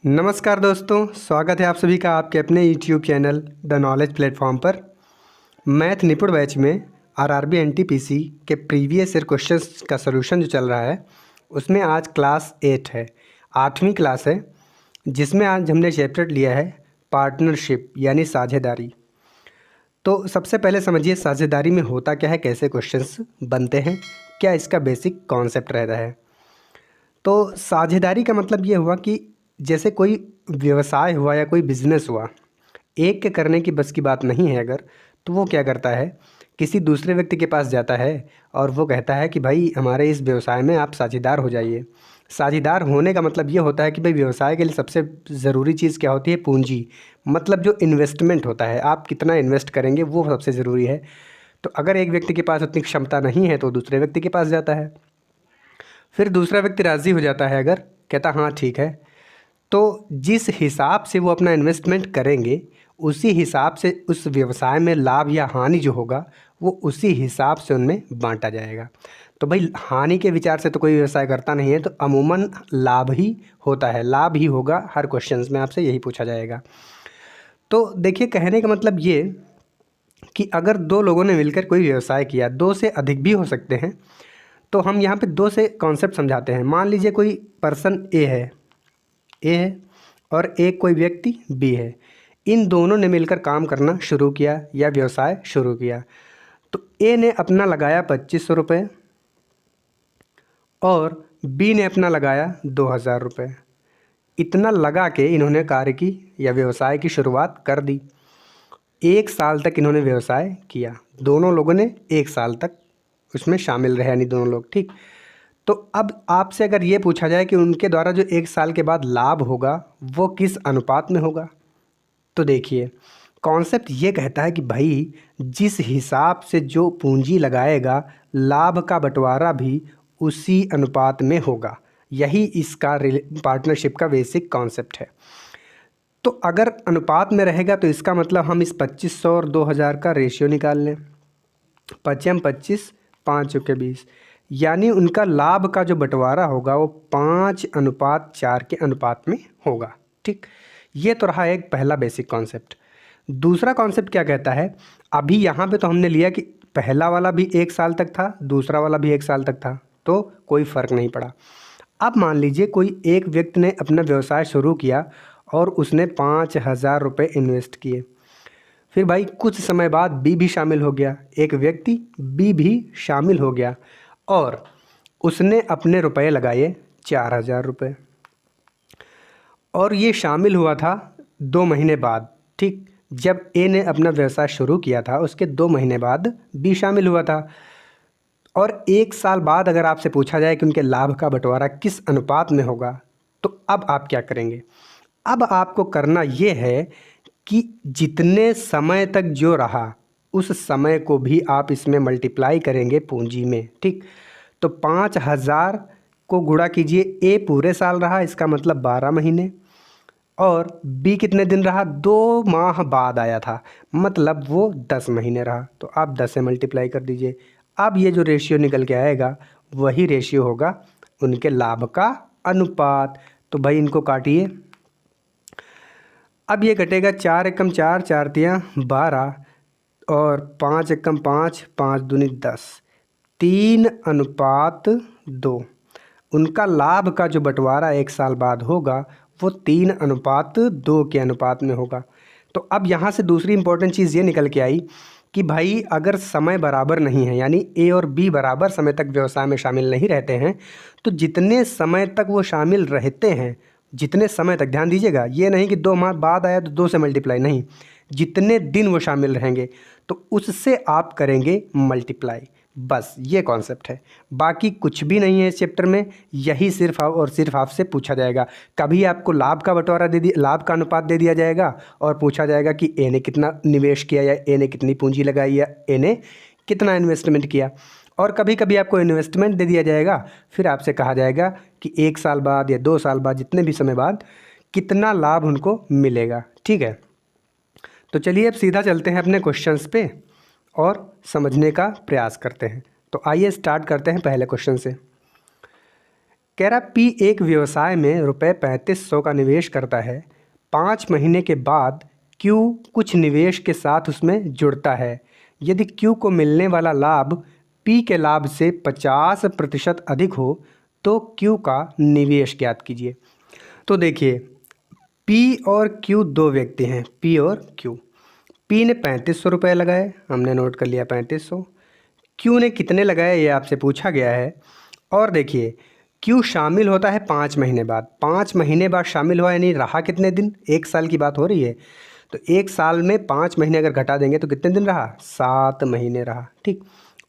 नमस्कार दोस्तों, स्वागत है आप सभी का आपके अपने YouTube channel the knowledge platform पर। मैथ निपुण बैच में आरआरबी एनटीपीसी के प्रीवियस ईयर क्वेश्चंस का सलूशन जो चल रहा है उसमें आज क्लास 8 है, 8वीं क्लास है, जिसमें आज हमने चैप्टर लिया है पार्टनरशिप यानी साझेदारी। तो सबसे पहले समझिए साझेदारी में होता क्या है, कैसे क्वेश्चंस बनते हैं, क्या इसका बेसिक कॉन्सेप्ट रहता है। तो साझेदारी का मतलब ये हुआ कि जैसे कोई व्यवसाय हुआ या कोई बिज़नेस हुआ, एक के करने की बस की बात नहीं है अगर, तो वो क्या करता है, किसी दूसरे व्यक्ति के पास जाता है और वो कहता है कि भाई हमारे इस व्यवसाय में आप साझेदार हो जाइए। साझेदार होने का मतलब ये होता है कि भाई व्यवसाय के लिए सबसे ज़रूरी चीज़ क्या होती है, पूंजी। मतलब जो इन्वेस्टमेंट होता है, आप कितना इन्वेस्ट करेंगे वो सबसे ज़रूरी है। तो अगर एक व्यक्ति के पास उतनी क्षमता नहीं है तो दूसरे व्यक्ति के पास जाता है, फिर दूसरा व्यक्ति राज़ी हो जाता है, अगर कहता हाँ ठीक है, तो जिस हिसाब से वो अपना इन्वेस्टमेंट करेंगे उसी हिसाब से उस व्यवसाय में लाभ या हानि जो होगा वो उसी हिसाब से उनमें बांटा जाएगा। तो भाई हानि के विचार से तो कोई व्यवसाय करता नहीं है, तो अमूमन लाभ ही होता है, लाभ ही होगा। हर क्वेश्चंस में आपसे यही पूछा जाएगा। तो देखिए, कहने का मतलब ये कि अगर दो लोगों ने मिलकर कोई व्यवसाय किया, दो से अधिक भी हो सकते हैं, तो हम यहाँ पे दो से कॉन्सेप्ट समझाते हैं। मान लीजिए कोई पर्सन ए है और एक कोई व्यक्ति बी है। इन दोनों ने मिलकर काम करना शुरू किया या व्यवसाय शुरू किया। तो ए ने अपना लगाया 2500 रुपये और बी ने अपना लगाया 2000 रुपये। इतना लगा के इन्होंने कार्य की या व्यवसाय की शुरुआत कर दी। 1 साल तक इन्होंने व्यवसाय किया, दोनों लोगों ने 1 साल तक उसमें शामिल रहे, यानी दोनों लोग, ठीक। तो अब आपसे अगर ये पूछा जाए कि उनके द्वारा जो 1 साल के बाद लाभ होगा वो किस अनुपात में होगा, तो देखिए कॉन्सेप्ट ये कहता है कि भाई जिस हिसाब से जो पूंजी लगाएगा लाभ का बंटवारा भी उसी अनुपात में होगा। यही इसका पार्टनरशिप का बेसिक कॉन्सेप्ट है। तो अगर अनुपात में रहेगा तो इसका मतलब हम इस 2500 और 2000 का रेशियो निकाल लें। 25 25 5 के 20, यानी उनका लाभ का जो बंटवारा होगा वो 5:4 के अनुपात में होगा, ठीक। ये तो रहा एक पहला बेसिक कॉन्सेप्ट। दूसरा कॉन्सेप्ट क्या कहता है, अभी यहाँ पे तो हमने लिया कि पहला वाला भी 1 साल तक था, दूसरा वाला भी 1 साल तक था, तो कोई फ़र्क नहीं पड़ा। अब मान लीजिए कोई एक व्यक्ति ने अपना व्यवसाय शुरू किया और उसने 5000 रुपये इन्वेस्ट किए। फिर भाई कुछ समय बाद बी भी शामिल हो गया, एक व्यक्ति बी भी शामिल हो गया और उसने अपने रुपए लगाए 4000 रुपये। और ये शामिल हुआ था 2 महीने बाद, ठीक। जब ए ने अपना व्यवसाय शुरू किया था उसके 2 महीने बाद बी शामिल हुआ था। और 1 साल बाद अगर आपसे पूछा जाए कि उनके लाभ का बंटवारा किस अनुपात में होगा, तो अब आप क्या करेंगे। अब आपको करना ये है कि जितने समय तक जो रहा उस समय को भी आप इसमें मल्टीप्लाई करेंगे पूंजी में, ठीक। तो 5000 को गुणा कीजिए, ए पूरे साल रहा, इसका मतलब 12 महीने, और बी कितने दिन रहा, 2 माह बाद आया था, मतलब वो 10 महीने रहा। तो आप 10 से मल्टीप्लाई कर दीजिए। अब ये जो रेशियो निकल के आएगा वही रेशियो होगा उनके लाभ का अनुपात। तो भाई इनको काटिए। अब ये कटेगा 4 एकम 4, 4 तियाँ 12 और 5 एकम 5, 5 दूनी 10, 3:2। उनका लाभ का जो बंटवारा 1 साल बाद होगा वो 3:2 के अनुपात में होगा। तो अब यहाँ से दूसरी इंपॉर्टेंट चीज़ ये निकल के आई कि भाई अगर समय बराबर नहीं है, यानी ए और बी बराबर समय तक व्यवसाय में शामिल नहीं रहते हैं, तो जितने समय तक वो शामिल रहते हैं, जितने समय तक, ध्यान दीजिएगा, ये नहीं कि 2 माह बाद आया तो 2 से मल्टीप्लाई, नहीं, जितने दिन वो शामिल रहेंगे तो उससे आप करेंगे मल्टीप्लाई। बस ये कॉन्सेप्ट है, बाकी कुछ भी नहीं है इस चैप्टर में। यही सिर्फ और सिर्फ आपसे पूछा जाएगा। कभी आपको लाभ का बंटवारा दे दिया, लाभ का अनुपात दे दिया जाएगा और पूछा जाएगा कि ए ने कितना निवेश किया या ए ने कितनी पूंजी लगाई या ए ने कितना इन्वेस्टमेंट किया। और कभी कभी आपको इन्वेस्टमेंट दे दिया जाएगा, फिर आपसे कहा जाएगा कि 1 साल बाद या 2 साल बाद, जितने भी समय बाद, कितना लाभ उनको मिलेगा, ठीक है। तो चलिए अब सीधा चलते हैं अपने क्वेश्चंस पे और समझने का प्रयास करते हैं। तो आइए स्टार्ट करते हैं पहले क्वेश्चन से। कह रहा पी एक व्यवसाय में रुपये 3500 का निवेश करता है। 5 महीने के बाद क्यू कुछ निवेश के साथ उसमें जुड़ता है। यदि क्यू को मिलने वाला लाभ पी के लाभ से 50% अधिक हो तो क्यू का निवेश ज्ञात कीजिए। तो देखिए, पी और क्यू दो व्यक्ति हैं, पी और क्यू। पी ने 3500 रुपये लगाए, हमने नोट कर लिया 3500। क्यू ने कितने लगाए ये आपसे पूछा गया है। और देखिए, क्यू शामिल होता है 5 महीने बाद। 5 महीने बाद शामिल हुआ यानी रहा कितने दिन, 1 साल की बात हो रही है। तो 1 साल में 5 महीने अगर घटा देंगे तो कितने दिन रहा, 7 महीने रहा। ठीक,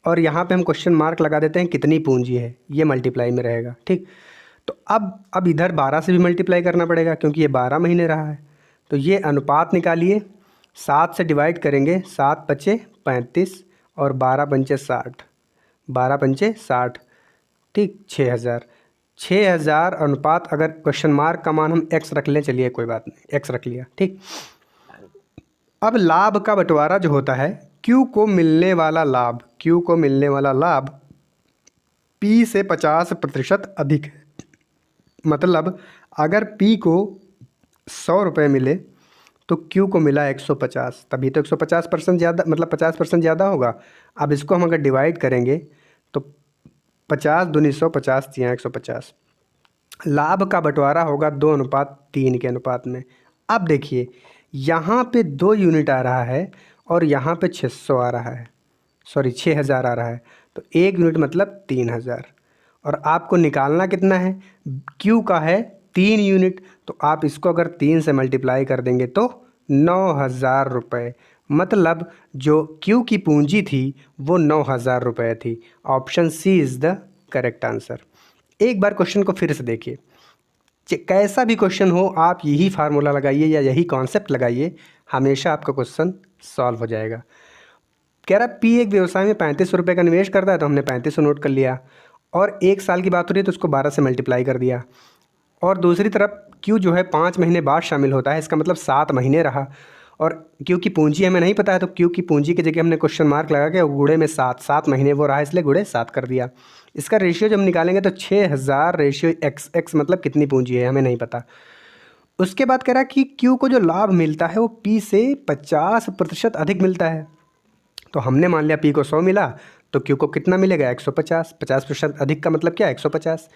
और यहाँ पे हम क्वेश्चन मार्क लगा देते हैं कितनी पूंजी है, ये मल्टीप्लाई में रहेगा। ठीक, तो अब इधर 12 से भी मल्टीप्लाई करना पड़ेगा क्योंकि ये 12 महीने रहा है। तो ये अनुपात निकालिए, 7 से डिवाइड करेंगे, 7 पचे 35 और 12 पंचे 60, 12 पंचे 60, ठीक, 6000। 6000 अनुपात, अगर क्वेश्चन मार्क का मान हम x रख लें, चलिए कोई बात नहीं, x रख लिया। ठीक, अब लाभ का बंटवारा जो होता है, Q को मिलने वाला लाभ, Q को मिलने वाला लाभ P से 50% अधिक है। मतलब अगर P को 100 रुपये मिले तो Q को मिला 150, तभी तो 150% ज़्यादा, मतलब 50% ज़्यादा होगा। अब इसको हम अगर डिवाइड करेंगे तो 50 दूनी 100, 50 या 150। लाभ का बंटवारा होगा 2:3 के अनुपात में। अब देखिए, यहाँ पे 2 यूनिट आ रहा है और यहाँ पे 600 आ रहा है, सॉरी 6000 आ रहा है। तो 1 यूनिट मतलब 3000। और आपको निकालना कितना है, क्यू का है 3 यूनिट, तो आप इसको अगर 3 से मल्टीप्लाई कर देंगे तो 9000 रुपये। मतलब जो क्यू की पूंजी थी वो 9000 रुपये थी। Option C is the correct answer. एक बार क्वेश्चन को फिर से देखिए, कैसा भी क्वेश्चन हो आप यही फार्मूला लगाइए या यही कॉन्सेप्ट लगाइए, हमेशा आपका क्वेश्चन सॉल्व हो जाएगा। कह रहा पी एक व्यवसाय में 3500 रुपये का निवेश करता है, तो हमने 3500 नोट कर लिया। और 1 साल की बात हो रही है तो उसको 12 से मल्टीप्लाई कर दिया। और दूसरी तरफ क्यू जो है 5 महीने बाद शामिल होता है, इसका मतलब 7 महीने रहा। और क्यू की पूंजी हमें नहीं पता है, तो क्यू की पूंजी की जगह हमने क्वेश्चन मार्क लगा के गुणे में 7 महीने वो रहा, इसलिए गुणे 7 कर दिया। इसका रेशियो जब हम निकालेंगे तो 6000 रेशियो x मतलब कितनी पूंजी है हमें नहीं पता। उसके बाद कह रहा है कि क्यू को जो लाभ मिलता है वो पी से 50% अधिक मिलता है। तो हमने मान लिया पी को 100 मिला तो क्यू को कितना मिलेगा, 150। 50% अधिक का मतलब क्या, 150।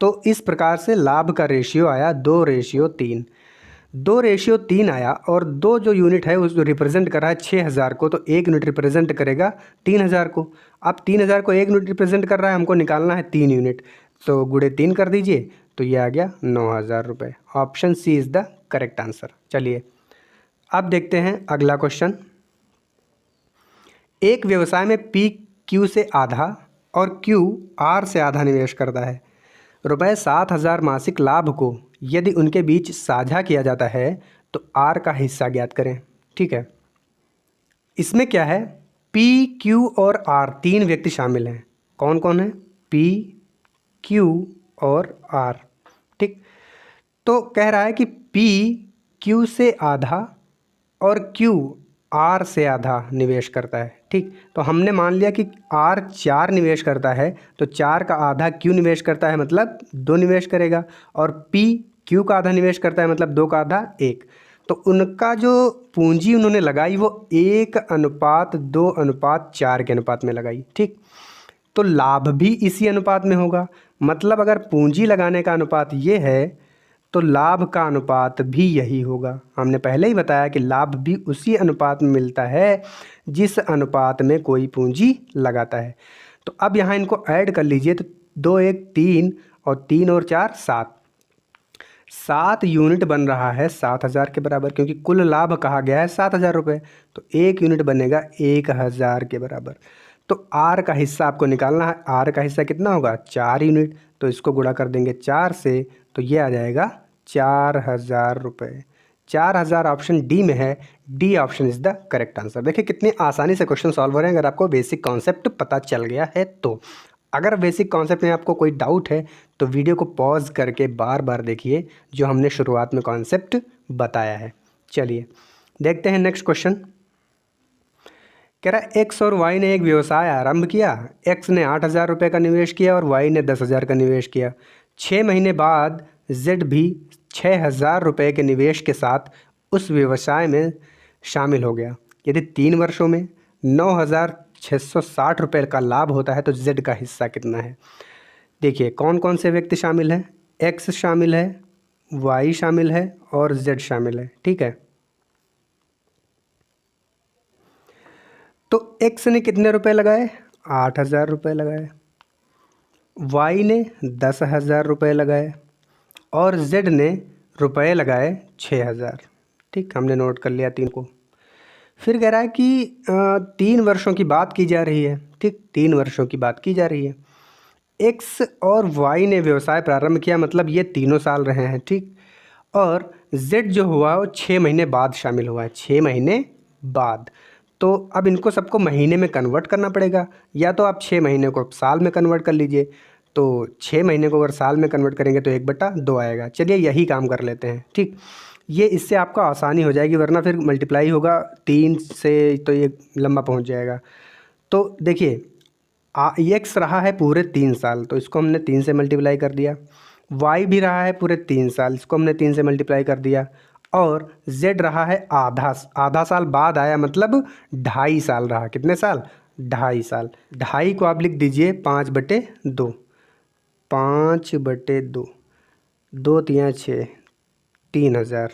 तो इस प्रकार से लाभ का रेशियो आया 2:3। 2:3 आया। और 2 जो यूनिट है उस रिप्रेजेंट कर रहा है 6000 को, तो 1 यूनिट रिप्रेजेंट करेगा 3000 को। अब 3000 को 1 यूनिट रिप्रेजेंट कर रहा है, हमको निकालना है 3 यूनिट, तो गुणे 3 कर दीजिए, तो ये आ गया 9000 रुपये। Option C is the correct answer. चलिए अब देखते हैं अगला क्वेश्चन। एक व्यवसाय में पी क्यू से आधा और क्यू आर से आधा निवेश करता है। रुपये 7000 मासिक लाभ को यदि उनके बीच साझा किया जाता है तो आर का हिस्सा ज्ञात करें। ठीक है, इसमें क्या है, पी क्यू और आर 3 व्यक्ति शामिल हैं। कौन कौन है, पी क्यू और आर। ठीक, तो कह रहा है कि पी क्यू से आधा और क्यू आर से आधा निवेश करता है। ठीक, तो हमने मान लिया कि आर 4 निवेश करता है, तो 4 का आधा क्यू निवेश करता है मतलब 2 निवेश करेगा। और पी क्यू का आधा निवेश करता है मतलब 2 का आधा 1। तो उनका जो पूंजी उन्होंने लगाई वो 1:2:4 के अनुपात में लगाई। ठीक, तो लाभ भी इसी अनुपात में होगा। मतलब अगर पूंजी लगाने का अनुपात ये है तो लाभ का अनुपात भी यही होगा। हमने पहले ही बताया कि लाभ भी उसी अनुपात में मिलता है जिस अनुपात में कोई पूंजी लगाता है। तो अब यहाँ इनको ऐड कर लीजिए, तो 2 1 3 और 3 और 4 7, 7 यूनिट बन रहा है 7000 के बराबर, क्योंकि कुल लाभ कहा गया है 7000 रुपये। तो 1 यूनिट बनेगा 1000 के बराबर। तो आर का हिस्सा आपको निकालना है। आर का हिस्सा कितना होगा, 4 यूनिट। तो इसको गुणा कर देंगे 4 से, तो ये आ जाएगा 4000 रुपये। 4000 ऑप्शन डी में है। D option is the correct answer. देखिए कितनी आसानी से क्वेश्चन सॉल्व हो रहे हैं अगर आपको बेसिक कॉन्सेप्ट पता चल गया है तो। अगर बेसिक कॉन्सेप्ट में आपको कोई डाउट है तो वीडियो को पॉज करके बार बार देखिए जो हमने शुरुआत में कॉन्सेप्ट बताया है। चलिए देखते हैं नेक्स्ट क्वेश्चन। कह रहा है एक्स और वाई ने एक व्यवसाय आरंभ किया। एक्स ने 8000 रुपये का निवेश किया और वाई ने 10,000 का निवेश किया। 6 महीने बाद जेड भी 6,000 रुपये के निवेश के साथ उस व्यवसाय में शामिल हो गया। यदि 3 वर्षों में 9,660 रुपये का लाभ होता है तो जेड का हिस्सा कितना है। देखिए कौन कौन से व्यक्ति शामिल हैं, एक्स शामिल है, वाई शामिल है और जेड शामिल है। ठीक है, तो एक्स ने कितने रुपए लगाए, 8,000 रुपये लगाए, वाई ने 10,000 रुपये लगाए और जेड ने रुपये लगाए 6,000। ठीक, हमने नोट कर लिया 3 को। फिर कह रहा है कि 3 वर्षों की बात की जा रही है। ठीक, 3 वर्षों की बात की जा रही है। एक्स और वाई ने व्यवसाय प्रारंभ किया, मतलब ये तीनों साल रहे हैं। ठीक, और जेड जो हुआ वो 6 महीने बाद शामिल हुआ है, 6 महीने बाद। तो अब इनको सबको महीने में कन्वर्ट करना पड़ेगा, या तो आप 6 महीने को साल में कन्वर्ट कर लीजिए। तो 6 महीने को अगर साल में कन्वर्ट करेंगे तो 1/2 आएगा। चलिए यही काम कर लेते हैं। ठीक, ये इससे आपको आसानी हो जाएगी, वरना फिर मल्टीप्लाई होगा 3 से तो ये लंबा पहुंच जाएगा। तो देखिए एक्स रहा है पूरे 3 साल, तो इसको हमने 3 से मल्टीप्लाई कर दिया। वाई भी रहा है पूरे 3 साल, इसको हमने 3 से मल्टीप्लाई कर दिया। और जेड रहा है आधा साल बाद आया, मतलब 2.5 साल रहा। कितने साल, 2.5 साल। 2.5 को आप लिख दीजिए 5/2, 5/2, 2 3 6, 3,000।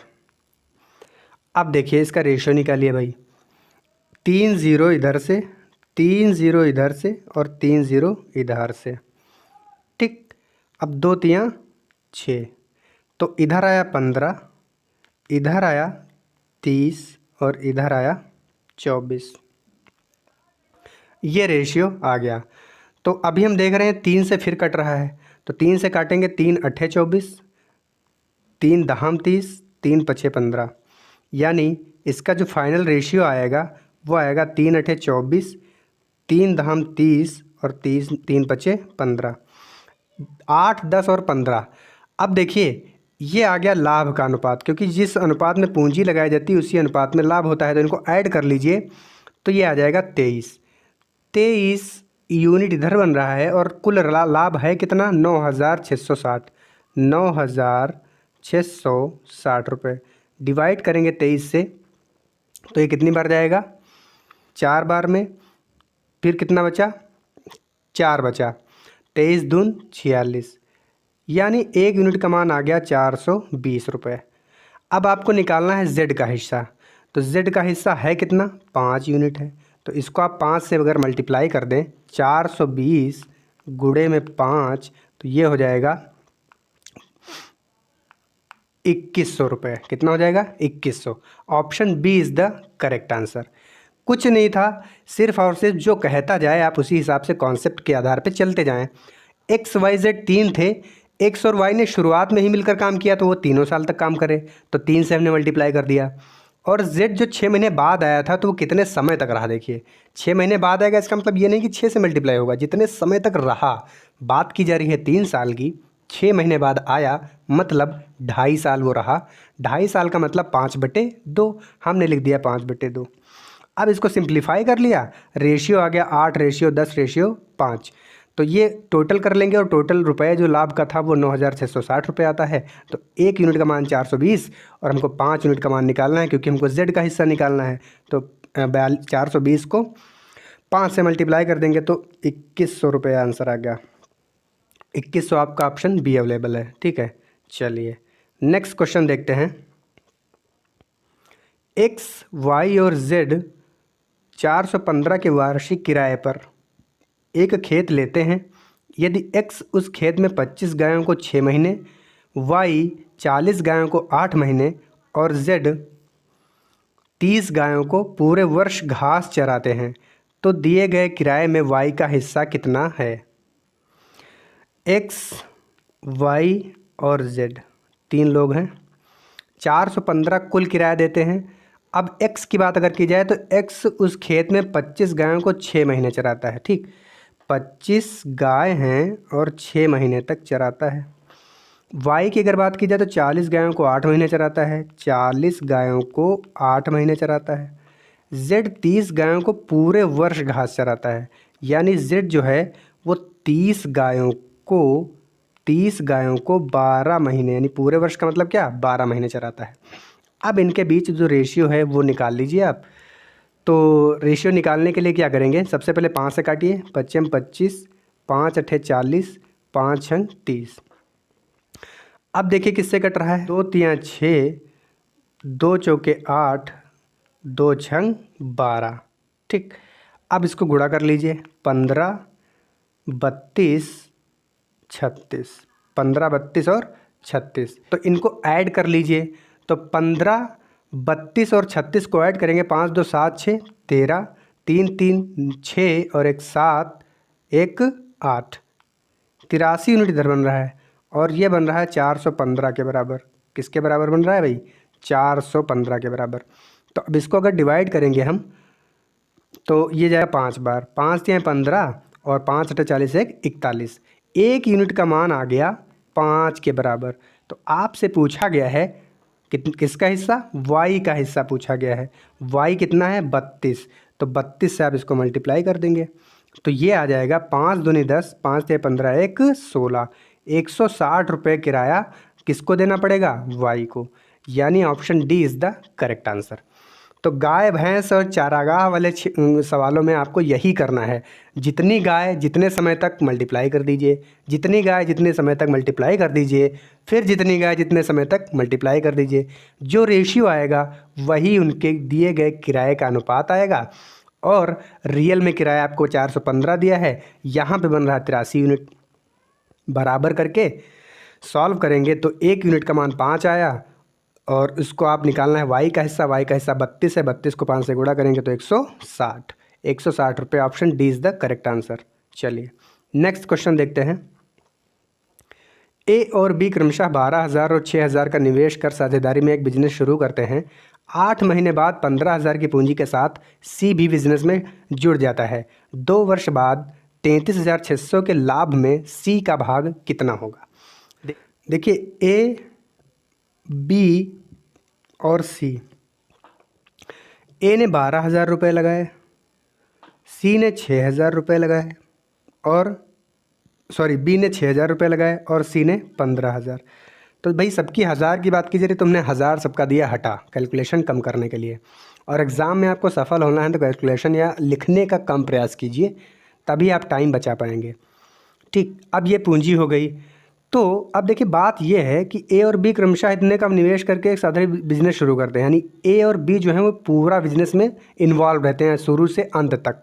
अब देखिए इसका रेशियो निकालिए भाई, 3 0 इधर से, 3 0 इधर से और 3 0 इधर से। ठीक, अब 2 3 6, तो इधर आया 15, इधर आया 30 और इधर आया 24। ये रेशियो आ गया। तो अभी हम देख रहे हैं 3 से फिर कट रहा है, तो 3 से काटेंगे, 3 8 24, 3 दहम 30, 3 पछे 15। यानी इसका जो फाइनल रेशियो आएगा वो आएगा 3 8 24, 3 दहम 30 और 3 पछे 15, 8 10 और 15। अब देखिए ये आ गया लाभ का अनुपात, क्योंकि जिस अनुपात में पूंजी लगाई जाती है उसी अनुपात में लाभ होता है। तो इनको ऐड कर लीजिए तो ये आ जाएगा 23 यूनिट इधर बन रहा है और कुल लाभ है कितना, 9,660, 9,660 रुपये। डिवाइड करेंगे 23 से तो ये कितनी बार जाएगा, 4 बार में। फिर कितना बचा, 4 बचा, 23 दून 46, यानी 1 यूनिट का मान आ गया 420 रुपये। अब आपको निकालना है जेड का हिस्सा। तो जेड का हिस्सा है कितना, 5 यूनिट है। तो इसको आप 5 से अगर मल्टीप्लाई कर दें, 420 गुणे में 5, तो ये हो जाएगा 2100 रुपये। कितना हो जाएगा, 2100। Option B is the correct answer. कुछ नहीं था, सिर्फ और सिर्फ जो कहता जाए आप उसी हिसाब से कॉन्सेप्ट के आधार पे चलते जाएं। एक्स वाई जेड 3 थे, एक्स और वाई ने शुरुआत में ही मिलकर काम किया तो वो तीनों साल तक काम करे, तो 3 से हमने मल्टीप्लाई कर दिया। और जेड जो 6 महीने बाद आया था तो वो कितने समय तक रहा, देखिए 6 महीने बाद आएगा, इसका मतलब ये नहीं कि 6 से मल्टीप्लाई होगा, जितने समय तक रहा। बात की जा रही है 3 साल की, 6 महीने बाद आया मतलब 2.5 साल वो रहा। 2.5 साल का मतलब 5/2, हमने लिख दिया 5/2। अब इसको सिंप्लीफाई कर लिया, रेशियो आ गया 8:10:5। तो ये टोटल कर लेंगे और टोटल रुपए जो लाभ का था वो 9,660 रुपये आता है। तो 1 यूनिट का मान 420 और हमको 5 यूनिट का मान निकालना है, क्योंकि हमको जेड का हिस्सा निकालना है। तो 420 को 5 से मल्टीप्लाई कर देंगे तो 2100 रुपये आंसर आ गया। 2100 आपका ऑप्शन बी अवेलेबल है। ठीक है, चलिए नेक्स्ट क्वेश्चन देखते हैं। एक्स वाई और जेड 415 के वार्षिक किराए पर एक खेत लेते हैं। यदि एक्स उस खेत में 25 गायों को 6 महीने, वाई 40 गायों को 8 महीने और जेड 30 गायों को पूरे वर्ष घास चराते हैं, तो दिए गए किराए में वाई का हिस्सा कितना है। एक्स वाई और जेड 3 लोग हैं, 415 कुल किराया देते हैं। अब एक्स की बात अगर की जाए तो एक्स उस खेत में 25 गायों को 6 महीने चराता है। ठीक, 25 गाय हैं और 6 महीने तक चराता है। वाई की अगर बात की जाए तो 40 गायों को 8 महीने चराता है, 40 गायों को 8 महीने चराता है। जेड 30 गायों को पूरे वर्ष घास चराता है, यानी जेड जो है वो 30 गायों को 30 गायों को 12 महीने, यानी पूरे वर्ष का मतलब क्या, 12 महीने चराता है। अब इनके बीच जो रेशियो है वो निकाल लीजिए आप। तो रेशियो निकालने के लिए क्या करेंगे, सबसे पहले 5 से काटिए, 5 25, 5 अठे 40, 5 छंग 30। अब देखिए किससे कट रहा है, 2 तियाँ 6, 2 चौके 8, 2 छंग 12। ठीक, अब इसको गुणा कर लीजिए, 15, 32, 36, 15, 32 और 36। तो इनको ऐड कर लीजिए। तो 15, 32 और 36 को ऐड करेंगे, 5 2 7 6 13, 3 3 6 और 1 7, 1 8, 83 यूनिट इधर बन रहा है और ये बन रहा है 415 के बराबर। किसके बराबर बन रहा है भाई, 415 के बराबर। तो अब इसको अगर डिवाइड करेंगे हम तो ये जाएगा 5 बार, 5 तियाँ 15 और 5 अठे 40, 1 41। 1 यूनिट का मान आ गया 5 के बराबर। तो आपसे पूछा गया है किसका हिस्सा, y का हिस्सा पूछा गया है। y कितना है, 32। तो 32 से आप इसको मल्टीप्लाई कर देंगे तो ये आ जाएगा 5 दूनी 10, 5 तियाँ 15, 1 16, 160 रुपये किराया किसको देना पड़ेगा, y को। यानी option D is the correct answer. तो गाय भैंस और चारागाह वाले सवालों में आपको यही करना है, जितनी गाय जितने समय तक मल्टीप्लाई कर दीजिए, जितनी गाय जितने समय तक मल्टीप्लाई कर दीजिए, फिर जितनी गाय जितने समय तक मल्टीप्लाई कर दीजिए। जो रेशियो आएगा वही उनके दिए गए किराए का अनुपात आएगा। और रियल में किराया आपको 415 दिया है, यहाँ पे बन रहा है 83 यूनिट। बराबर करके सॉल्व करेंगे तो 1 यूनिट का मान 5 आया और इसको आप निकालना है y का हिस्सा। y का हिस्सा 32 है, 32 को 5 से गुणा करेंगे तो 160, 160 रुपये। Option D is the correct answer. चलिए नेक्स्ट क्वेश्चन देखते हैं। ए और बी क्रमशः 12,000 और 6,000 का निवेश कर साझेदारी में एक बिजनेस शुरू करते हैं। 8 महीने बाद 15,000 की पूंजी के साथ सी भी बिजनेस में जुड़ जाता है। 2 वर्ष बाद 33,600 के लाभ में सी का भाग कितना होगा। देखिए ए, बी और सी। ए ने 12,000 रुपये लगाए, सी ने 6,000 रुपये लगाए और बी ने 6,000 रुपये लगाए और सी ने 15,000। तो भाई सबकी हज़ार की बात कीजिए, तुमने 1,000 सबका दिया हटा कैलकुलेशन कम करने के लिए। और एग्ज़ाम में आपको सफल होना है तो कैलकुलेशन या लिखने का कम प्रयास कीजिए, तभी आप टाइम बचा पाएंगे। ठीक, अब ये पूंजी हो गई। तो अब देखिए बात यह है कि ए और बी क्रमशः इतने का निवेश करके एक साधारण बिजनेस शुरू करते हैं, यानी ए और बी जो है वो पूरा बिजनेस में इन्वॉल्व रहते हैं शुरू से अंत तक।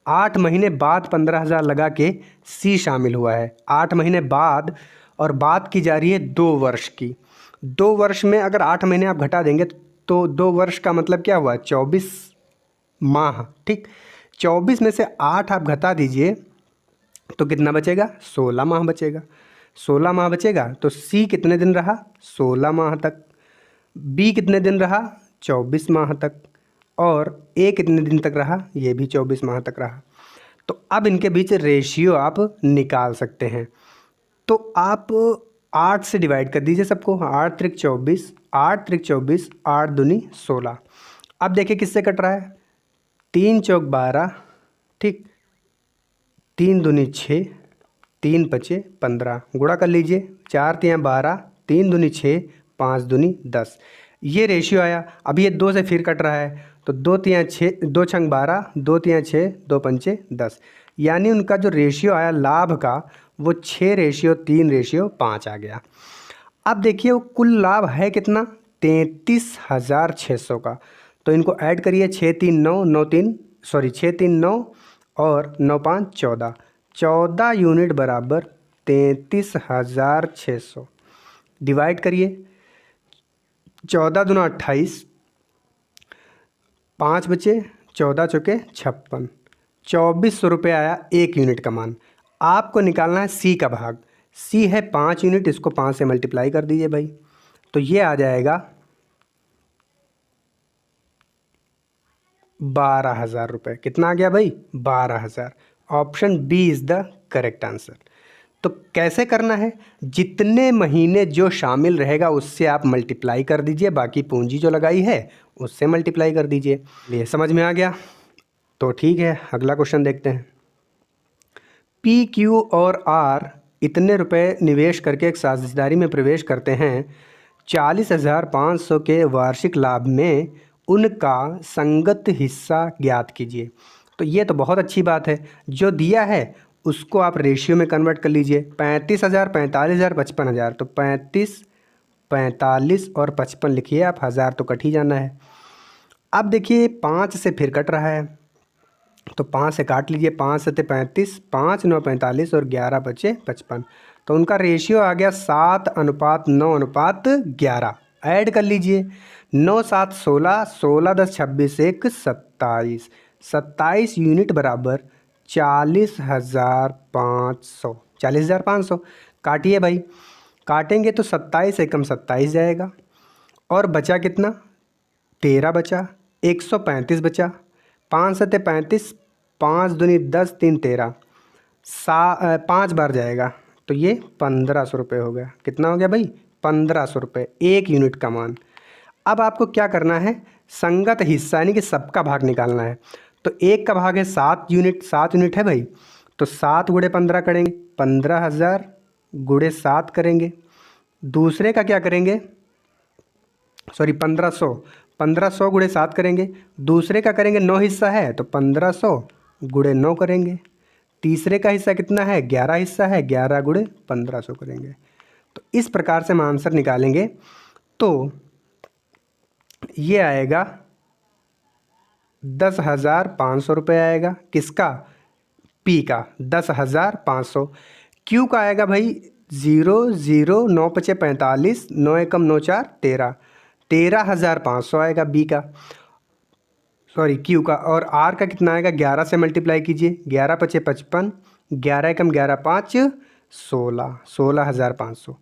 8 महीने बाद 15,000 लगा के सी शामिल हुआ है। 8 महीने बाद, और बात की जा रही है 2 वर्ष की। 2 वर्ष में अगर 8 महीने आप घटा देंगे तो 2 वर्ष का मतलब क्या हुआ, 24 माह। ठीक, 24 में से 8 आप घटा दीजिए तो कितना बचेगा, 16 माह बचेगा। 16 माह बचेगा तो सी कितने दिन रहा, 16 माह तक। बी कितने दिन रहा, 24 माह तक। और ए कितने दिन तक रहा, ये भी 24 माह तक रहा। तो अब इनके बीच रेशियो आप निकाल सकते हैं। तो आप 8 से डिवाइड कर दीजिए सबको, 8 त्रिक 24, 8 त्रिक 24, 8 दूनी 16। अब देखिए किससे कट रहा है, 3 चौक 12, ठीक, 3 दूनी 6, 3 पचे 15, गुणा कर लीजिए, 4 तियाँ 12, 3 दूनी 6, 5 दूनी 10। ये रेशियो आया। अब ये 2 से फिर कट रहा है तो 2 तियाँ 6, 2 छंग 12, 2 तियाँ 6, 2 पंचे 10। यानी उनका जो रेशियो आया लाभ का वो 6:3:5 आ गया। अब देखिए वो कुल लाभ है कितना, 33,600 का। तो इनको ऐड करिए, 6 3 9 9 3 6 3 9 और 9 5 14, 14 यूनिट बराबर 33,600। डिवाइड करिए, 14 दूना 28, 5 बचे, 14 चौके 56, 2,400 रुपये आया 1 यूनिट का मान। आपको निकालना है सी का भाग। सी है 5 यूनिट, इसको 5 से मल्टीप्लाई कर दीजिए भाई, तो ये आ जाएगा 12,000 रुपये। कितना आ गया भाई, 12,000। Option B is the correct answer. तो कैसे करना है, जितने महीने जो शामिल रहेगा उससे आप मल्टीप्लाई कर दीजिए, बाकी पूंजी जो लगाई है उससे मल्टीप्लाई कर दीजिए। ये समझ में आ गया तो ठीक है, अगला क्वेश्चन देखते हैं। पी, क्यू और आर इतने रुपए निवेश करके एक साझेदारी में प्रवेश करते हैं, 40,500 के वार्षिक लाभ में उनका संगत हिस्सा ज्ञात कीजिए। तो ये तो बहुत अच्छी बात है। जो दिया है उसको आप रेशियो में कन्वर्ट कर लीजिए। 35,000, 45,000, 55,000, तो 35, 45 और 55 लिखिए आप, 1000 तो कट ही जाना है। अब देखिए 5 से फिर कट रहा है, तो 5 से काट लीजिए। 5 से 35, 5 9 45 और 11 बचे 55। तो उनका रेशियो आ गया 7:9:11। ऐड कर लीजिए। 9 7 16, 16 10 26 1 27, 27 यूनिट बराबर 40,500। 40,500 काटिए भाई। काटेंगे तो 27 एकम 27 जाएगा, और बचा कितना? 13 बचा। 135 बचा। 5 सत्ते 35, 5 दूनी 10, 3 13, 5 बार जाएगा, तो ये 1,500 रुपये हो गया। कितना हो गया भाई? 1,500 रुपये, 1 यूनिट का मान। अब आपको क्या करना है? संगत हिस्सा यानी कि सबका भाग निकालना है। तो एक का भाग है 7 यूनिट, 7 यूनिट है भाई, तो 7 गुणे 15 करेंगे, 15,000 गुणे 7 करेंगे। दूसरे का क्या करेंगे? सॉरी 1,500, 1,500 गुणे 7 करेंगे। दूसरे का करेंगे, 9 हिस्सा है तो 1,500 गुणे 9 करेंगे। तीसरे का हिस्सा कितना है? 11 हिस्सा है, 11 गुणे 1,500 करेंगे। तो इस प्रकार से हम आंसर निकालेंगे, तो ये आएगा 10,500 रुपये आएगा। किसका? पी का 10,500। क्यू का आएगा भाई 0 0 9 5 45, 9 एकम 9 4 13, 13,500 आएगा बी का, सॉरी क्यू का। और आर का कितना आएगा? 11 से मल्टीप्लाई कीजिए। 11 5 55, 11 एकम 11 5 16, 16,500।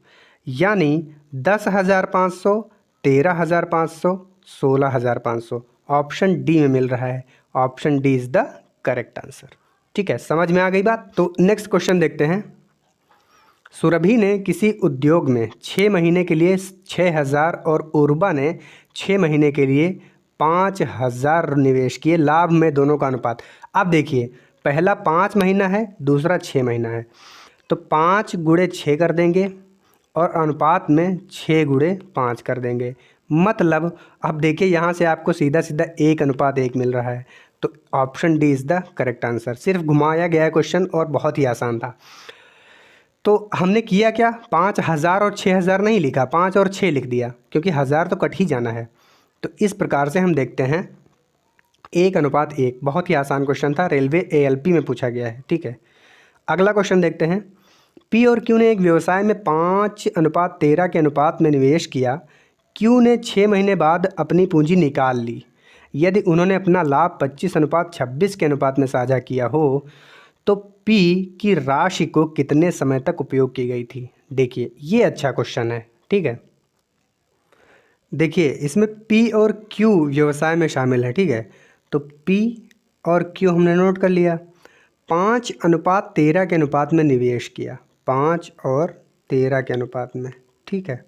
यानी 10,500, 13,500, 16,500। ऑप्शन डी में मिल रहा है। Option D is the correct answer. ठीक है, समझ में आ गई बात? तो नेक्स्ट क्वेश्चन देखते हैं। सुरभि ने किसी उद्योग में 6 महीने के लिए 6,000 और उर्वा ने 6 महीने के लिए 5,000 निवेश किए। लाभ में दोनों का अनुपात। अब देखिए, पहला 5 महीना है, दूसरा 6 महीना है, तो 5 गुणे 6 कर देंगे और अनुपात में 6 गुणे 5 कर देंगे। मतलब अब देखिए यहाँ से आपको सीधा सीधा 1:1 मिल रहा है। तो option D is the correct answer. सिर्फ घुमाया गया है क्वेश्चन और बहुत ही आसान था। तो हमने किया क्या? 5,000 और 6,000 नहीं लिखा, 5 और 6 लिख दिया, क्योंकि 1000 तो कट ही जाना है। तो इस प्रकार से हम देखते हैं 1:1। बहुत ही आसान क्वेश्चन था, रेलवे ALP में पूछा गया है। ठीक है, अगला क्वेश्चन देखते हैं। पी और क्यू ने एक व्यवसाय में 5:13 के अनुपात में निवेश किया। क्यू ने 6 महीने बाद अपनी पूंजी निकाल ली। यदि उन्होंने अपना लाभ 25:26 के अनुपात में साझा किया हो, तो पी की राशि को कितने समय तक उपयोग की गई थी? देखिए ये अच्छा क्वेश्चन है। ठीक है, देखिए इसमें पी और क्यू व्यवसाय में शामिल है। ठीक है, तो पी और क्यू हमने नोट कर लिया। 5:13 के अनुपात में निवेश किया, 5 और 13 के अनुपात में। ठीक है,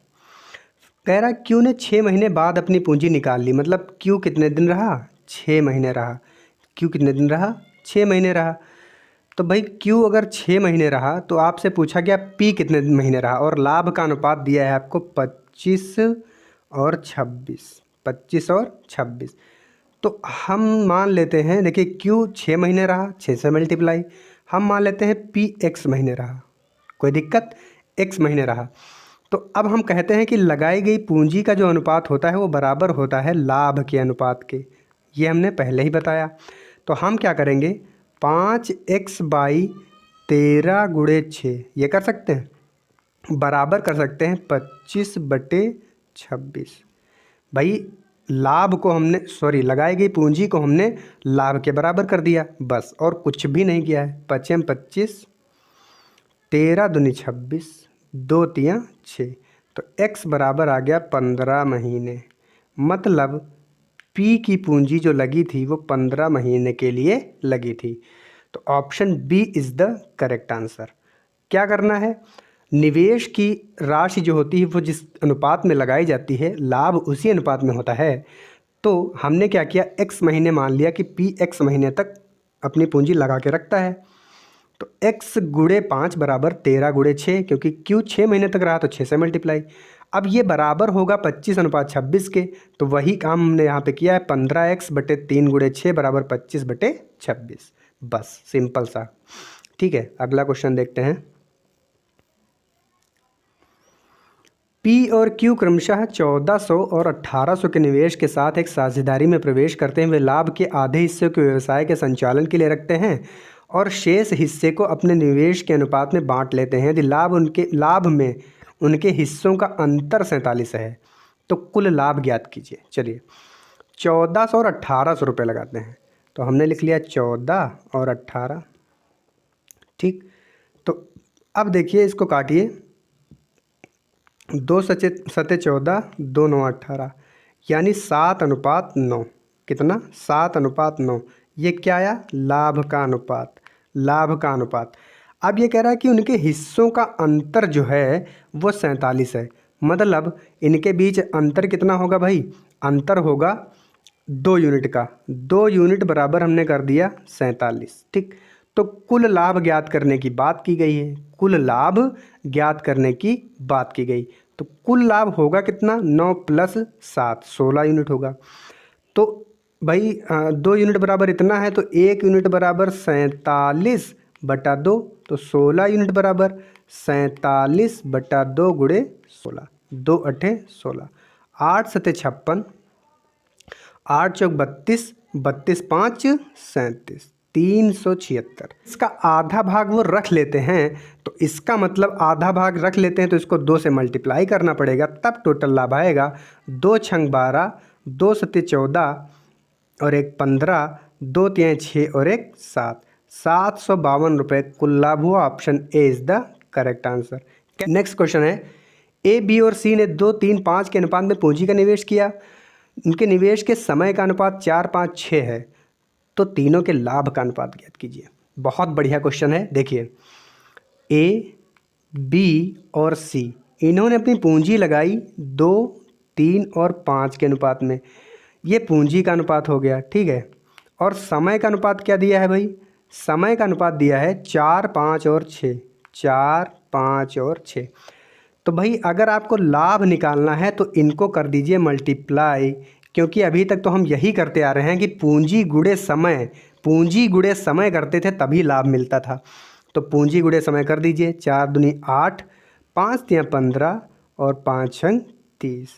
कह रहा क्यू ने 6 महीने बाद अपनी पूंजी निकाल ली। मतलब क्यू कितने दिन रहा? 6 महीने रहा। क्यू कितने दिन रहा? 6 महीने रहा। तो भाई क्यू अगर 6 महीने रहा तो आपसे पूछा गया पी कितने महीने रहा, और लाभ का अनुपात दिया है आपको 25 और 26, 25 और 26। तो हम मान लेते हैं, देखिए क्यू 6 महीने रहा, 6 से मल्टीप्लाई, हम मान लेते हैं पी x महीने रहा। कोई दिक्कत? x महीने रहा। तो अब हम कहते हैं कि लगाई गई पूंजी का जो अनुपात होता है वो बराबर होता है लाभ के अनुपात के। ये हमने पहले ही बताया। तो हम क्या करेंगे? 5x/13 गुणे 6 ये कर सकते हैं, बराबर कर सकते हैं 25/26। भाई लाभ को हमने, सॉरी लगाई गई पूंजी को हमने लाभ के बराबर कर दिया, बस, और कुछ भी नहीं किया है। 5 25, 13 दूनी 26, 2 3 6, तो x बराबर आ गया 15 महीने। मतलब P की पूंजी जो लगी थी वो 15 महीने के लिए लगी थी। तो option B is the correct answer. क्या करना है? निवेश की राशि जो होती है वो जिस अनुपात में लगाई जाती है, लाभ उसी अनुपात में होता है। तो हमने क्या किया? x महीने मान लिया कि P x महीने तक अपनी पूंजी लगा के रखता है। तो x गुणे 5 बराबर 13 गुणे 6, क्योंकि q 6 महीने तक रहा तो 6 से मल्टीप्लाई। अब ये बराबर होगा 25:26 के, तो वही काम हमने यहाँ पे किया है, 15x/3 गुणे 6 बराबर 25/26। बस सिंपल सा। ठीक है, अगला क्वेश्चन देखते हैं। P और Q क्रमशः 1400 और 1800 के निवेश के साथ एक साझेदारी में प्रवेश करते हुए लाभ के आधे हिस्से को व्यवसाय के संचालन के लिए रखते हैं और शेष हिस्से को अपने निवेश के अनुपात में बांट लेते हैं। यदि लाभ में उनके हिस्सों का अंतर 47 है तो कुल लाभ ज्ञात कीजिए। चलिए 1400 और 1800 रुपये लगाते हैं, तो हमने लिख लिया 14 और 18। ठीक, तो अब देखिए इसको काटिए, 2 सते 14, 2 9 18, यानी 7:9। कितना? 7:9। ये क्या आया? लाभ का अनुपात। लाभ का अनुपात। अब ये कह रहा है कि उनके हिस्सों का अंतर जो है वो 47 है, मतलब इनके बीच अंतर कितना होगा भाई? अंतर होगा 2 यूनिट का। 2 यूनिट बराबर हमने कर दिया 47। ठीक, तो कुल लाभ ज्ञात करने की बात की गई है। कुल लाभ ज्ञात करने की बात की गई, तो कुल लाभ होगा कितना? 9 + 7 16 यूनिट होगा। तो भाई 2 यूनिट बराबर इतना है, तो 1 यूनिट बराबर 47/2, तो 16 यूनिट बराबर 47/2 गुणे 16, 2 8 16, 8 सते 56, 8 चौक 32, 32 5 37, 376। इसका आधा भाग वो रख लेते हैं, तो इसका मतलब आधा भाग रख लेते हैं तो इसको 2 से मल्टीप्लाई करना पड़ेगा, तब टोटल लाभ आएगा। 2 छंग 12, 2 सते 14 और 1 15, 2 3 6 और 1 7, 752 रुपये कुल लाभ हुआ। Option A is the correct answer. Next question है, ए बी और सी ने 2 3 5 के अनुपात में पूंजी का निवेश किया। उनके निवेश के समय का अनुपात 4 5 6 है, तो तीनों के लाभ का अनुपात ज्ञात कीजिए। बहुत बढ़िया क्वेश्चन है। देखिए ए बी और सी इन्होंने अपनी पूंजी लगाई 2 3 और 5 के अनुपात में, ये पूंजी का अनुपात हो गया। ठीक है, और समय का अनुपात क्या दिया है भाई? समय का अनुपात दिया है 4 5 और 6, 4 5 और 6। तो भाई अगर आपको लाभ निकालना है तो इनको कर दीजिए मल्टीप्लाई, क्योंकि अभी तक तो हम यही करते आ रहे हैं कि पूंजी गुणे समय, पूंजी गुणे समय करते थे तभी लाभ मिलता था। तो पूंजी गुणे समय कर दीजिए, 4 दूनी 8, 5 तियां 15 और 5 छंग 30।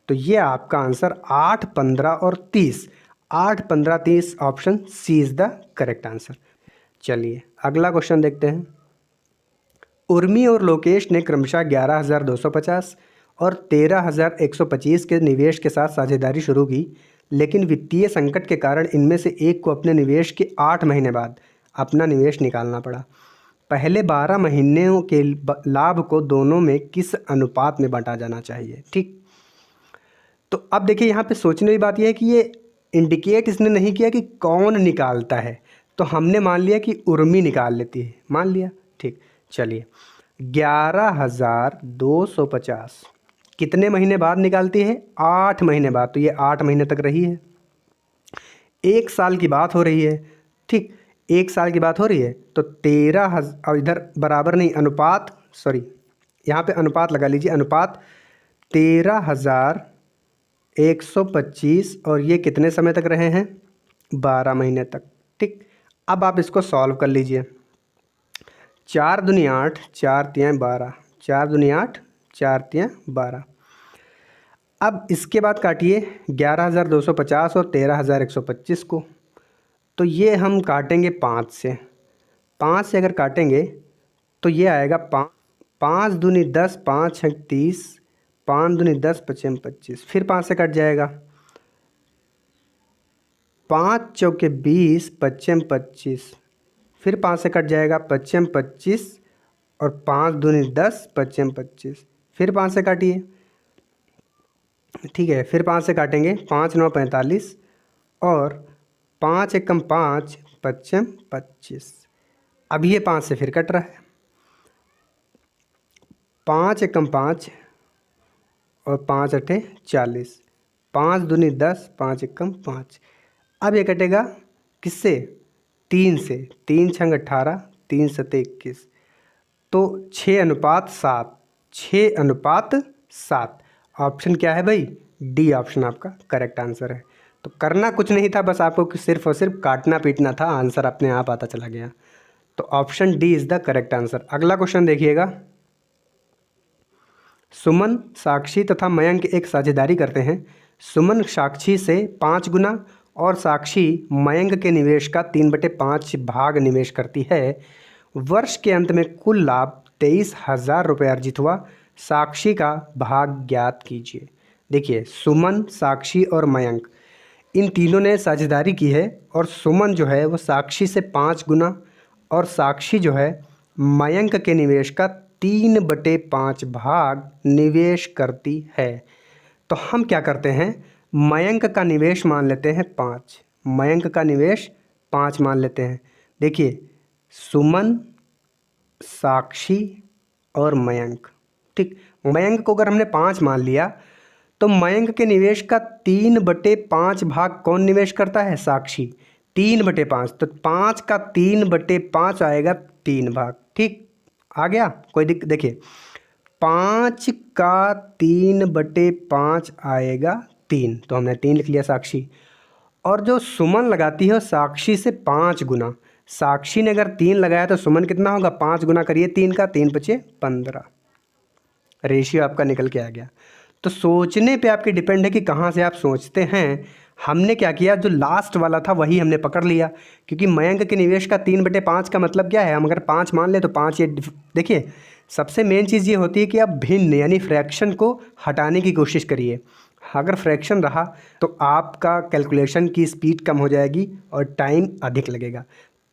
तो ये आपका आंसर 8 15 और 30, 8 15 30, option C is the correct answer. चलिए अगला क्वेश्चन देखते हैं। उर्मी और लोकेश ने क्रमशः 11,250 और 13,125 के निवेश के साथ साझेदारी शुरू की, लेकिन वित्तीय संकट के कारण इनमें से एक को अपने निवेश के 8 महीने बाद अपना निवेश निकालना पड़ा। पहले 12 महीनों के लाभ को दोनों में किस अनुपात में बांटा जाना चाहिए? ठीक, तो अब देखिए यहाँ पे सोचने की बात यह है कि ये इंडिकेट इसने नहीं किया कि कौन निकालता है, तो हमने मान लिया कि उर्मी निकाल लेती है, मान लिया। ठीक, चलिए 11,250 कितने महीने बाद निकालती है? 8 महीने बाद, तो ये 8 महीने तक रही है। 1 साल की बात हो रही है। ठीक, 1 साल की बात हो रही है, तो 13,000, और इधर बराबर नहीं, अनुपात, सॉरी यहाँ पे अनुपात लगा लीजिए, अनुपात 13,125, और ये कितने समय तक रहे हैं? 12 महीने तक। ठीक, अब आप इसको सॉल्व कर लीजिए। 4 दूनी 8, 4 तियां 12, 4 दूनी 8, 4 तियां 12। अब इसके बाद काटिए 11,250 और 13,125 को, तो ये हम काटेंगे 5 से। 5 से अगर काटेंगे तो ये आएगा 5 दूनी 10, 5 छंग 30, 5 दूनी 10, 5 25, फिर 5 से कट जाएगा, 5 चौके 20, 5 25, फिर 5 से कट जाएगा, 5 25, और 5 दूनी 10, 5 25, फिर 5 से काटिए। ठीक है, फिर 5 से काटेंगे, 5 9 45, और 5 एकम 5, 5 25। अब ये 5 से फिर कट रहा है, 5 एकम 5 और 5 अठे 40, 5 दूनी 10, 5 एकम 5। अब ये कटेगा किससे? 3 से, 3 छंग 18, 3 सत्ते 21, तो 6:7, 6:7। ऑप्शन क्या है भाई? डी ऑप्शन आपका करेक्ट आंसर है। तो करना कुछ नहीं था, बस आपको सिर्फ और सिर्फ काटना पीटना था, आंसर अपने आप आता चला गया। तो option D is the correct answer. अगला क्वेश्चन देखिएगा। सुमन, साक्षी तथा मयंक एक साझेदारी करते हैं। सुमन साक्षी से 5 गुना और साक्षी मयंक के निवेश का 3/5 भाग निवेश करती है। वर्ष के अंत में कुल लाभ 23,000 रुपये अर्जित हुआ। साक्षी का भाग ज्ञात कीजिए। देखिए, सुमन, साक्षी और मयंक इन तीनों ने साझेदारी की है और सुमन जो है वो साक्षी से 5 गुना और साक्षी जो है मयंक के निवेश का 3/5 भाग निवेश करती है। तो हम क्या करते हैं, मयंक का निवेश मान लेते हैं 5, मयंक का निवेश 5 मान लेते हैं। देखिए, सुमन, साक्षी और मयंक, ठीक। मयंक को अगर हमने 5 मान लिया तो मयंक के निवेश का 3/5 भाग कौन निवेश करता है? साक्षी। 3/5, तो 5 का 3/5 आएगा 3 भाग, ठीक। आ गया? कोई देखिए, 5 का 3/5 आएगा 3, तो हमने 3 लिख लिया साक्षी। और जो सुमन लगाती है साक्षी से 5 गुना, साक्षी ने अगर 3 लगाया तो सुमन कितना होगा? 5 गुना करिए 3 का, 3 × 5 = 15। रेशियो आपका निकल के आ गया। तो सोचने पे आपके डिपेंड है कि कहाँ से आप सोचते हैं। हमने क्या किया, जो लास्ट वाला था वही हमने पकड़ लिया, क्योंकि मयंक के निवेश का 3/5 का मतलब क्या है? हम अगर 5 मान ले तो 5 ये देखिए, सबसे मेन चीज़ ये होती है कि आप भिन्न यानी फ्रैक्शन को हटाने की कोशिश करिए। अगर फ्रैक्शन रहा तो आपका कैलकुलेशन की स्पीड कम हो जाएगी और टाइम अधिक लगेगा।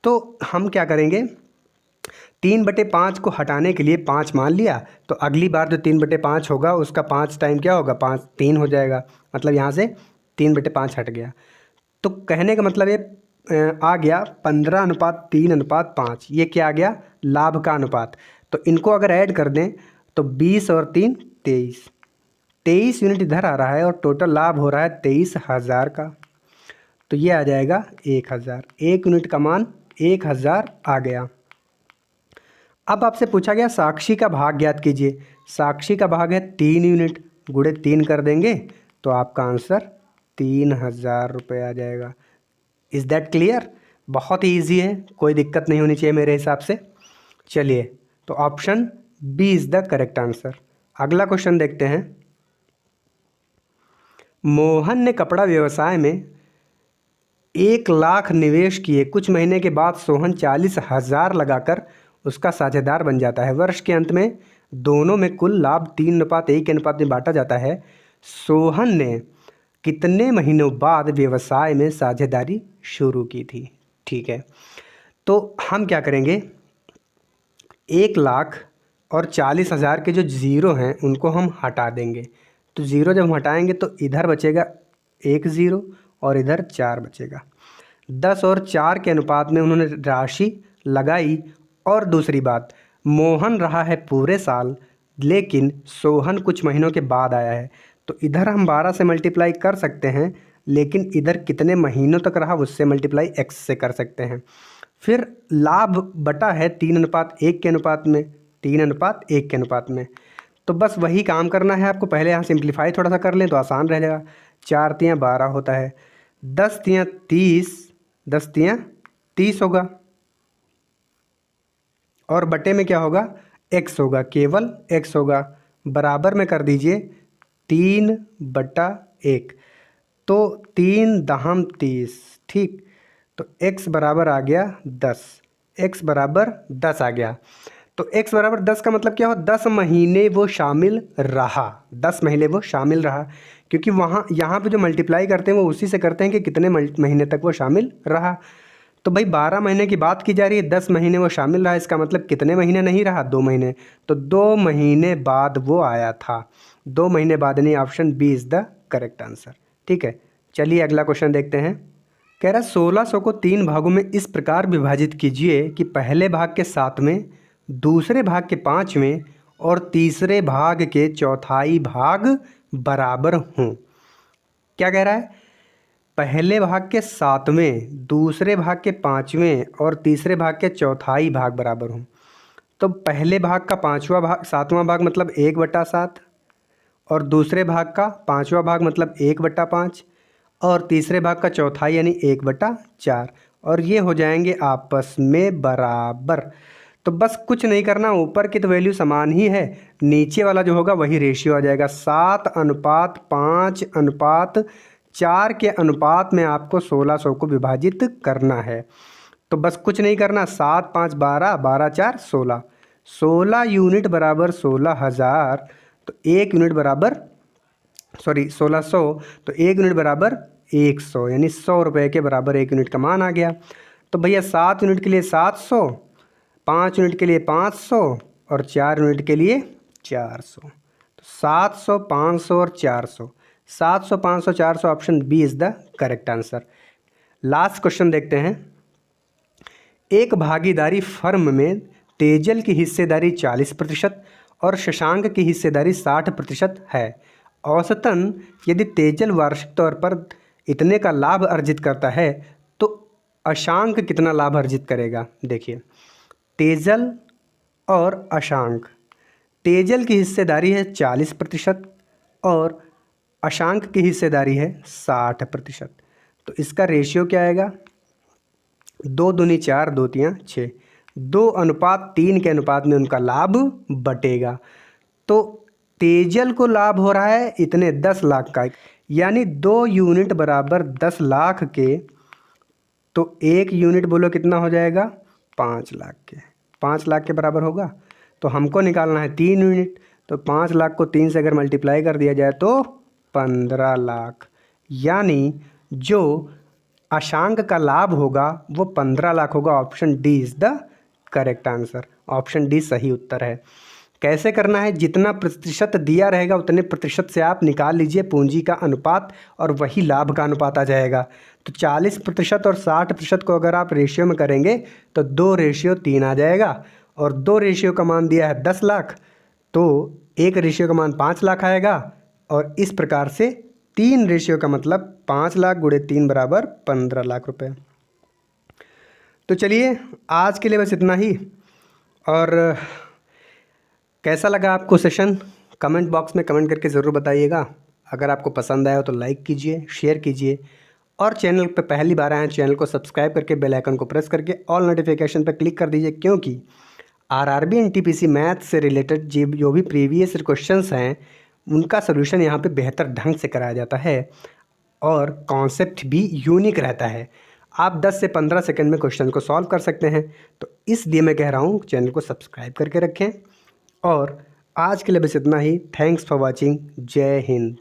तो हम क्या करेंगे, 3/5 को हटाने के लिए 5 मान लिया, तो अगली बार जो 3/5 होगा उसका 5 टाइम क्या होगा? 5 3 हो जाएगा, मतलब यहाँ से 3/5 हट गया। तो कहने का मतलब ये आ गया 15:3:5। ये क्या आ गया? लाभ का अनुपात। तो इनको अगर ऐड कर दें तो 20 और 3 23, 23 यूनिट इधर आ रहा है और टोटल लाभ हो रहा है 23,000 का। तो ये आ जाएगा 1,000, 1 यूनिट का मान 1,000 आ गया। अब आपसे पूछा गया साक्षी का भाग ज्ञात कीजिए। साक्षी का भाग है 3 यूनिट, गुणे 3 कर देंगे तो आपका आंसर 3,000 रुपये आ जाएगा। Is that clear? बहुत ही ईजी है, कोई दिक्कत नहीं होनी चाहिए मेरे हिसाब से। चलिए, तो option B is the correct answer. अगला क्वेश्चन देखते हैं। मोहन ने कपड़ा व्यवसाय में 1 लाख निवेश किए। कुछ महीने के बाद सोहन 40,000 लगाकर उसका साझेदार बन जाता है। वर्ष के अंत में दोनों में कुल लाभ 3:1 के अनुपात में बांटा जाता है। सोहन ने कितने महीनों बाद व्यवसाय में साझेदारी शुरू की थी? ठीक है, तो हम क्या करेंगे, 1 लाख और 40,000 के जो ज़ीरो हैं उनको हम हटा देंगे। तो ज़ीरो जब हम हटाएंगे तो इधर बचेगा 1 ज़ीरो और इधर 4 बचेगा। 10 और 4 के अनुपात में उन्होंने राशि लगाई। और दूसरी बात, मोहन रहा है पूरे साल, लेकिन सोहन कुछ महीनों के बाद आया है। तो इधर हम 12 से मल्टीप्लाई कर सकते हैं, लेकिन इधर कितने महीनों तक रहा उससे मल्टीप्लाई x से कर सकते हैं। फिर लाभ बटा है 3:1 के अनुपात में, 3:1 के अनुपात में। तो बस वही काम करना है आपको। पहले यहाँ सिंप्लीफाई थोड़ा सा कर लें तो आसान रह जाएगा। 4 तियाँ 12 होता है, 10 तियाँ 30, 10 तियाँ 30 होगा और बटे में क्या होगा? x होगा, केवल x होगा। बराबर में कर दीजिए 3/1, तो 3 दहम 30, ठीक। तो x बराबर आ गया 10, x बराबर 10 आ गया। तो x बराबर 10 का मतलब क्या हो? 10 महीने वो शामिल रहा, 10 महीने वो शामिल रहा, क्योंकि वहाँ यहाँ पे जो मल्टीप्लाई करते हैं वो उसी से करते हैं कि कितने महीने तक वो शामिल रहा। तो भाई 12 महीने की बात की जा रही है, 10 महीने वो शामिल रहा, इसका मतलब कितने महीने नहीं रहा? 2 महीने। तो 2 महीने बाद वो आया था, 2 महीने बाद, नहीं, option B is the correct answer. ठीक है, चलिए अगला क्वेश्चन देखते हैं। कह रहा 1600 को 3 भागों में इस प्रकार विभाजित कीजिए कि पहले भाग के 7वें, दूसरे भाग के 5वें और तीसरे भाग के चौथाई भाग बराबर हों। क्या कह रहा है? पहले भाग के 7वें, दूसरे भाग के 5वें और तीसरे भाग के चौथाई भाग बराबर हों। तो पहले भाग का 7वां भाग मतलब 1/7 और दूसरे भाग का 5वां भाग मतलब 1/5 और तीसरे भाग का चौथाई यानी 1/4 और ये हो जाएंगे आपस में बराबर। तो बस कुछ नहीं करना, ऊपर की तो वैल्यू समान ही है, नीचे वाला जो होगा वही रेशियो आ जाएगा। 7:5:4 के अनुपात में आपको 1600 को विभाजित करना है। तो बस कुछ नहीं करना, 7 5 12, 12 4 16, 16 यूनिट बराबर 16,000। तो 1 यूनिट बराबर 1600, तो 1 यूनिट बराबर 100 यानी 100 रुपये के बराबर 1 यूनिट का मान आ गया। तो भैया 7 यूनिट के लिए 700, 5 यूनिट के लिए 500 और 4 यूनिट के लिए 400। तो 700, 500 और 400, 700, 500, 400, option B is the correct answer. Last question देखते हैं। एक भागीदारी फर्म में तेजल की हिस्सेदारी 40% और शशांक की हिस्सेदारी 60% है। औसतन यदि तेजल वार्षिक तौर पर इतने का लाभ अर्जित करता है तो अशांक कितना लाभ अर्जित करेगा। देखिए, तेजल और अशांक, तेजल की हिस्सेदारी है 40% और अशांक की हिस्सेदारी है 60%। तो इसका रेशियो क्या आएगा, 2 दूनी 4, 2 तियाँ 6, 2:3 के अनुपात में उनका लाभ बटेगा। तो तेजल को लाभ हो रहा है इतने 10 लाख का, यानी 2 यूनिट बराबर 10 लाख के, तो 1 यूनिट बोलो कितना हो जाएगा, 5 लाख के, 5 लाख के बराबर होगा। तो हमको निकालना है 3 यूनिट, तो 5 लाख को 3 से अगर मल्टीप्लाई कर दिया जाए तो 15 लाख, यानी जो अशांक का लाभ होगा वो 15 लाख होगा। Option D is the correct answer, option D सही उत्तर है। कैसे करना है, जितना प्रतिशत दिया रहेगा उतने प्रतिशत से आप निकाल लीजिए पूंजी का अनुपात और वही लाभ का अनुपात आ जाएगा। तो 40% और 60% को अगर आप रेशियो में करेंगे तो 2:3 आ जाएगा और 2 रेशियो का मान दिया है 10 लाख, तो 1 रेशियो का मान 5 लाख आएगा और इस प्रकार से 3 रेशियो का मतलब 5 लाख गुणे 3 बराबर 15 लाख रुपए। तो चलिए आज के लिए बस इतना ही। और कैसा लगा आपको सेशन, कमेंट बॉक्स में कमेंट करके ज़रूर बताइएगा। अगर आपको पसंद आया हो तो लाइक कीजिए, शेयर कीजिए और चैनल पर पहली बार आए हैं चैनल को सब्सक्राइब करके बेल आइकन को प्रेस करके ऑल नोटिफिकेशन पर क्लिक कर दीजिए, क्योंकि आरआरबी एनटीपीसी मैथ से रिलेटेड जो भी प्रीवियस क्वेश्चंस हैं उनका सोल्यूशन यहाँ पे बेहतर ढंग से कराया जाता है और कॉन्सेप्ट भी यूनिक रहता है। आप 10 से 15 सेकंड में क्वेश्चन को सॉल्व कर सकते हैं। तो इसलिए मैं कह रहा हूँ चैनल को सब्सक्राइब करके रखें। और आज के लिए बस इतना ही। Thanks for watching. जय हिंद।